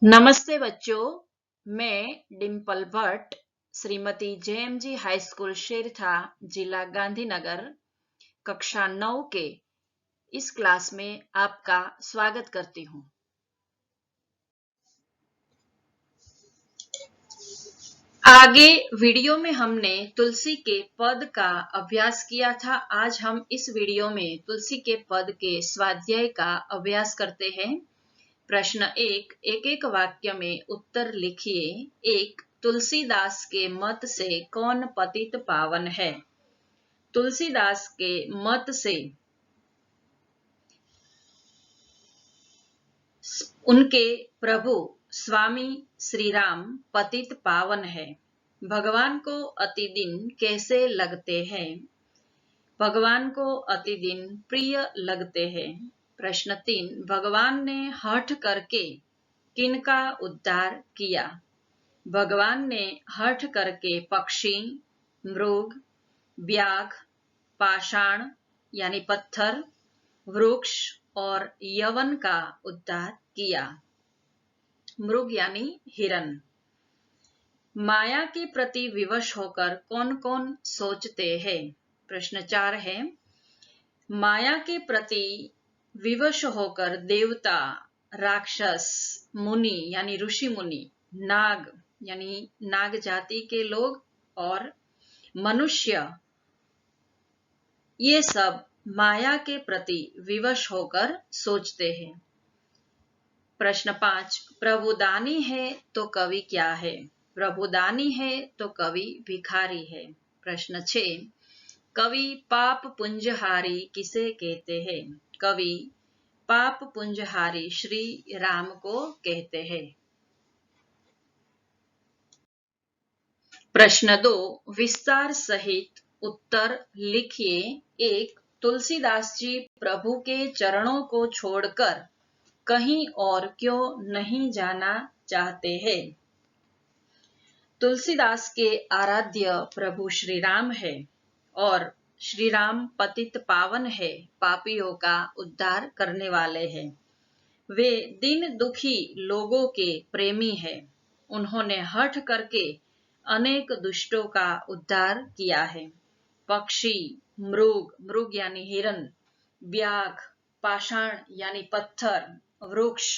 नमस्ते बच्चों, मैं Dimple Bhatt Shrimati JMG high school Sertha, जिला गांधीनगर, कक्षा 9 के इस क्लास में आपका स्वागत करती हूँ। आगे वीडियो में हमने तुलसी के पद का अभ्यास किया था। आज हम इस वीडियो में तुलसी के पद के स्वाध्याय का अभ्यास करते हैं। प्रश्न 1, एक वाक्य में उत्तर लिखिए। 1, तुलसीदास के मत से कौन पतित पावन है? तुलसीदास के मत से उनके प्रभु स्वामी श्री राम पतित पावन है। भगवान को अति दिन कैसे लगते हैं? भगवान को अति दिन प्रिय लगते हैं। प्रश्न 3, भगवान ने हठ करके किनका उद्धार किया? भगवान ने हठ करके पक्षी, मृग, व्याघ, पाषाण यानी पत्थर, वृक्ष और यवन का उद्धार किया। मृग यानी हिरण। माया के प्रति विवश होकर कौन कौन सोचते हैं? प्रश्न 4 है, माया के प्रति विवश होकर देवता, राक्षस, मुनि यानी ऋषि मुनि, नाग यानी नाग जाति के लोग और मनुष्य, ये सब माया के प्रति विवश होकर सोचते हैं। प्रश्न 5, प्रभु दानी है तो कवि क्या है? प्रभु दानी है तो कवि भिखारी है। प्रश्न 6, कवि पाप पुंजहारी किसे कहते हैं? कवि पाप पुंजहारी श्री राम को कहते हैं। प्रश्न 2, विस्तार सहित उत्तर लिखिए। 1, तुलसीदास जी प्रभु के चरणों को छोड़कर कहीं और क्यों नहीं जाना चाहते हैं? तुलसीदास के आराध्य प्रभु श्री राम है और श्री राम पतित पावन है, पापियों का उद्धार करने वाले हैं। वे दीन दुखी लोगों के प्रेमी हैं। उन्होंने हठ करके अनेक दुष्टों का उद्धार किया है। पक्षी, मृग यानी हिरण, व्याघ, पाषाण यानी पत्थर, वृक्ष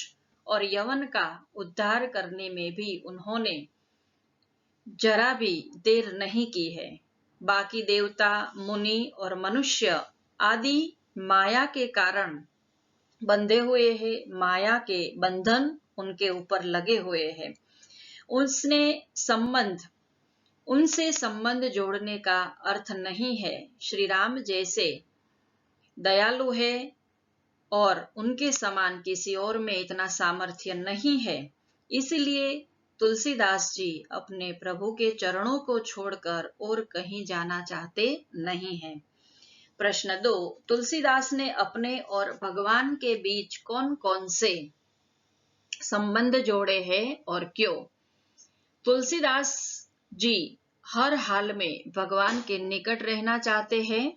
और यवन का उद्धार करने में भी उन्होंने जरा भी देर नहीं की है। बाकी देवता, मुनि और मनुष्य आदि माया के कारण बंधे हुए हैं। माया के बंधन उनके ऊपर लगे हुए हैं। उनसे संबंध जोड़ने का अर्थ नहीं है। श्री राम जैसे दयालु है और उनके समान किसी और में इतना सामर्थ्य नहीं है। इसलिए तुलसीदास जी अपने प्रभु के चरणों को छोड़कर और कहीं जाना चाहते नहीं हैं। प्रश्न 2, तुलसीदास ने अपने और भगवान के बीच कौन कौन से संबंध जोड़े हैं और क्यों? तुलसीदास जी हर हाल में भगवान के निकट रहना चाहते हैं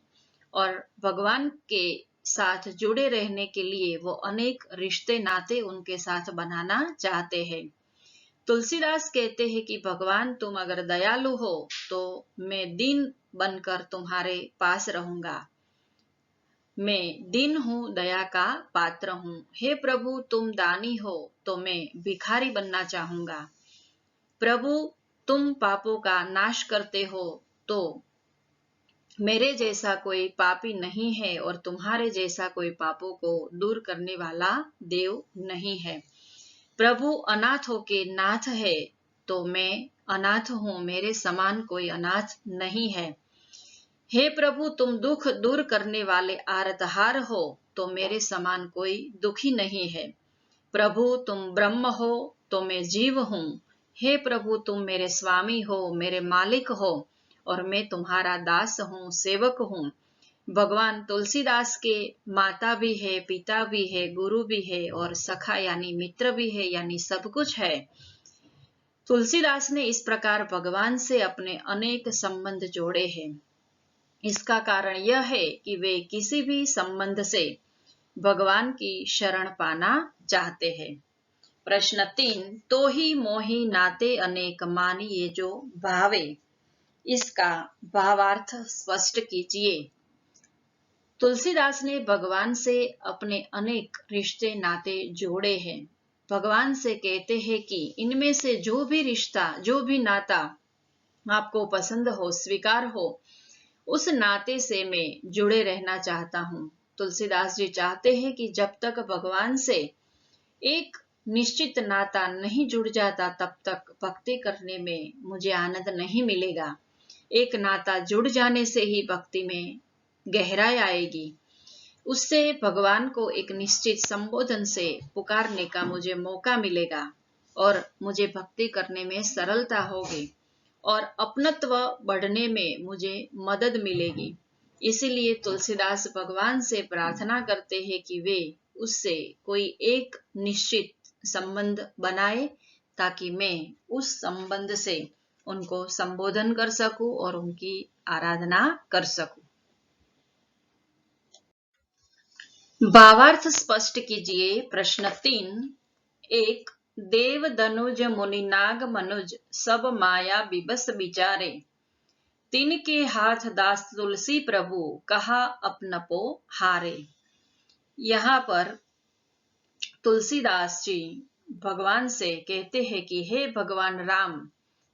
और भगवान के साथ जुड़े रहने के लिए वो अनेक रिश्ते नाते उनके साथ बनाना चाहते हैं। तुलसीदास कहते हैं कि भगवान तुम अगर दयालु हो तो मैं दीन बनकर तुम्हारे पास रहूंगा। मैं दीन हूँ, दया का पात्र हूँ। हे प्रभु तुम दानी हो तो मैं भिखारी बनना चाहूंगा। प्रभु तुम पापों का नाश करते हो तो मेरे जैसा कोई पापी नहीं है और तुम्हारे जैसा कोई पापों को दूर करने वाला देव नहीं है। प्रभु अनाथों के नाथ है तो मैं अनाथ हूँ, मेरे समान कोई अनाथ नहीं है। हे प्रभु तुम दुख दूर करने वाले आरतहार हो तो मेरे समान कोई दुखी नहीं है। प्रभु तुम ब्रह्म हो तो मैं जीव हूँ। हे प्रभु तुम मेरे स्वामी हो, मेरे मालिक हो और मैं तुम्हारा दास हूँ, सेवक हूँ। भगवान तुलसीदास के माता भी है, पिता भी है, गुरु भी है और सखा यानी मित्र भी है, यानी सब कुछ है। तुलसीदास ने इस प्रकार भगवान से अपने अनेक संबंध जोड़े हैं। इसका कारण यह है कि वे किसी भी संबंध से भगवान की शरण पाना चाहते हैं। प्रश्न 3, तो ही मोही नाते अनेक मानिए जो भावे। इसका भावार्थ स्पष्ट कीजिए। तुलसीदास ने भगवान से अपने अनेक रिश्ते नाते जोड़े हैं। भगवान से कहते हैं कि इनमें से जो भी रिश्ता, जो भी नाता आपको पसंद हो, स्वीकार हो, उस नाते से मैं जुड़े रहना चाहता हूँ। तुलसीदास जी चाहते हैं कि जब तक भगवान से एक निश्चित नाता नहीं जुड़ जाता, तब तक भक्ति करने में मुझे आनंद नहीं मिलेगा। एक नाता जुड़ जाने से ही भक्ति में गहराई आएगी। उससे भगवान को एक निश्चित संबोधन से पुकारने का मुझे मौका मिलेगा और मुझे भक्ति करने में सरलता होगी और अपनत्व बढ़ने में मुझे मदद मिलेगी। इसीलिए तुलसीदास भगवान से प्रार्थना करते हैं कि वे उससे कोई एक निश्चित संबंध बनाए, ताकि मैं उस संबंध से उनको संबोधन कर सकूं और उनकी आराधना कर सकूं। भावार्थ स्पष्ट कीजिए। प्रश्न 3, 1, देव दनुज मुनि नाग मनुज सब माया विबस विचारे। तिनके हाथ दास तुलसी प्रभु कहा अपनपो हारे। यहाँ पर तुलसीदास जी भगवान से कहते हैं कि हे भगवान राम,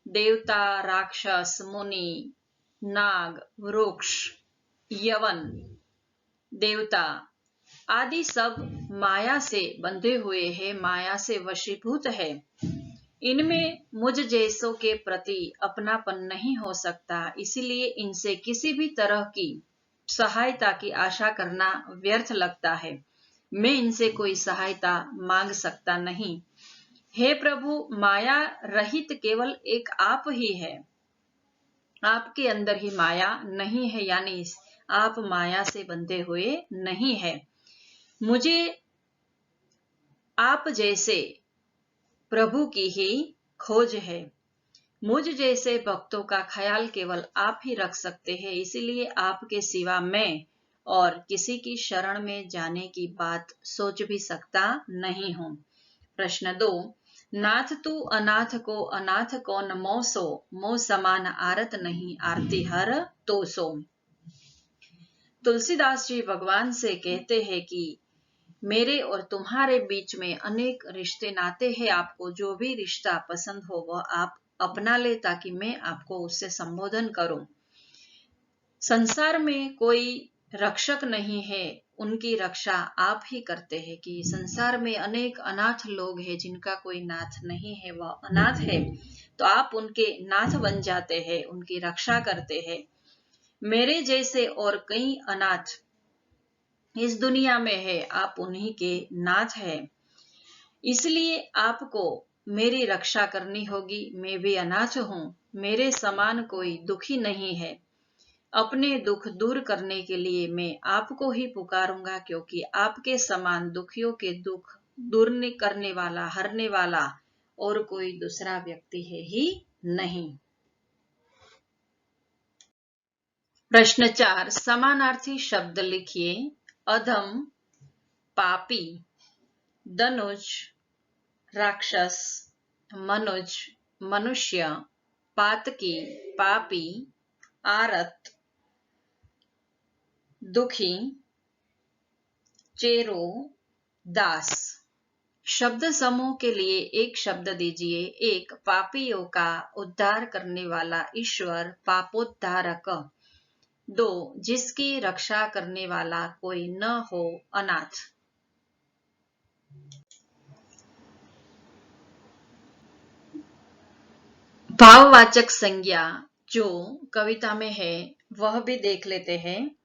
देवता, राक्षस, मुनि, नाग, वृक्ष, यवन, देवता आदि सब माया से बंधे हुए हैं, माया से वशीभूत है। इनमें मुझ जैसों के प्रति अपनापन नहीं हो सकता, इसलिए इनसे किसी भी तरह की सहायता की आशा करना व्यर्थ लगता है। मैं इनसे कोई सहायता मांग सकता नहीं। हे प्रभु, माया रहित केवल एक आप ही है। आपके अंदर ही माया नहीं है, यानी आप माया से बंधे हुए नहीं है। मुझे आप जैसे प्रभु की ही खोज है। मुझ जैसे भक्तों का ख्याल केवल आप ही रख सकते हैं, इसीलिए आपके सिवा मैं और किसी की शरण में जाने की बात सोच भी सकता नहीं हूं। प्रश्न 2, नाथ तू अनाथ को अनाथ कौन मोसो, मोह समान आरत नहीं आरती हर तो सो। तुलसीदास जी भगवान से कहते हैं कि मेरे और तुम्हारे बीच में अनेक रिश्ते नाते हैं। आपको जो भी रिश्ता पसंद हो वह आप अपना ले, ताकि मैं आपको उससे संबोधन करूं। संसार में कोई रक्षक नहीं है, उनकी रक्षा आप ही करते हैं। कि संसार में अनेक अनाथ लोग हैं जिनका कोई नाथ नहीं है, वह अनाथ है, तो आप उनके नाथ बन जाते हैं, उनकी रक्षा करते हैं। मेरे जैसे और कई अनाथ इस दुनिया में है, आप उन्हीं के नाथ हैं। इसलिए आपको मेरी रक्षा करनी होगी। मैं भी अनाथ हूं, मेरे समान कोई दुखी नहीं है। अपने दुख दूर करने के लिए मैं आपको ही पुकारूंगा, क्योंकि आपके समान दुखियों के दुख दूर करने वाला, हरने वाला और कोई दूसरा व्यक्ति है ही नहीं। प्रश्न 4, समानार्थी शब्द लिखिए। अधम, पापी, दनुज, राक्षस, मनुज, मनुष्य, पातकी, पापी, आरत, दुखी, चेरो, दास। शब्द समूह के लिए एक शब्द दीजिए। 1, पापियों का उद्धार करने वाला ईश्वर, पापोद्धारक। 2, जिसकी रक्षा करने वाला कोई न हो, अनाथ। भाववाचक संज्ञा जो कविता में है वह भी देख लेते हैं।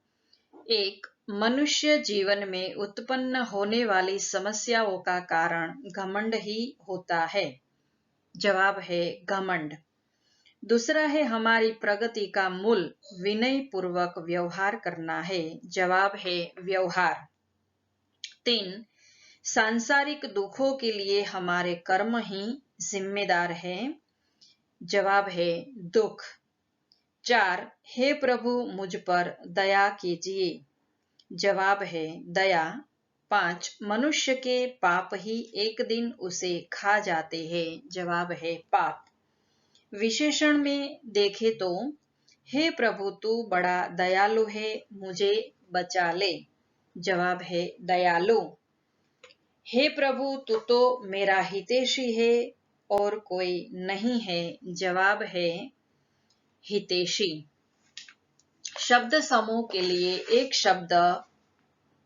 1, मनुष्य जीवन में उत्पन्न होने वाली समस्याओं का कारण घमंड ही होता है। जवाब है घमंड। दूसरा है हमारी प्रगति का मूल विनय पूर्वक व्यवहार करना है। जवाब है व्यवहार। 3, सांसारिक दुखों के लिए हमारे कर्म ही जिम्मेदार है। जवाब है दुख। 4, हे प्रभु मुझ पर दया कीजिए। जवाब है दया। 5. मनुष्य के पाप ही एक दिन उसे खा जाते हैं। जवाब है पाप। विशेषण में देखे तो हे प्रभु तू बड़ा दयालु है, मुझे बचा ले। जवाब है दयालु। हे प्रभु तू तो मेरा हितैषी है और कोई नहीं है। जवाब है हितैषी। शब्द समूह के लिए एक शब्द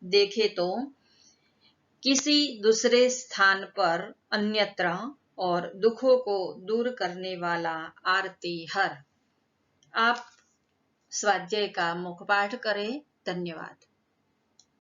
देखे तो किसी दूसरे स्थान पर, अन्यत्र और दुखों को दूर करने वाला, आरती हर। आप स्वाध्याय का मुखपाठ करें। धन्यवाद।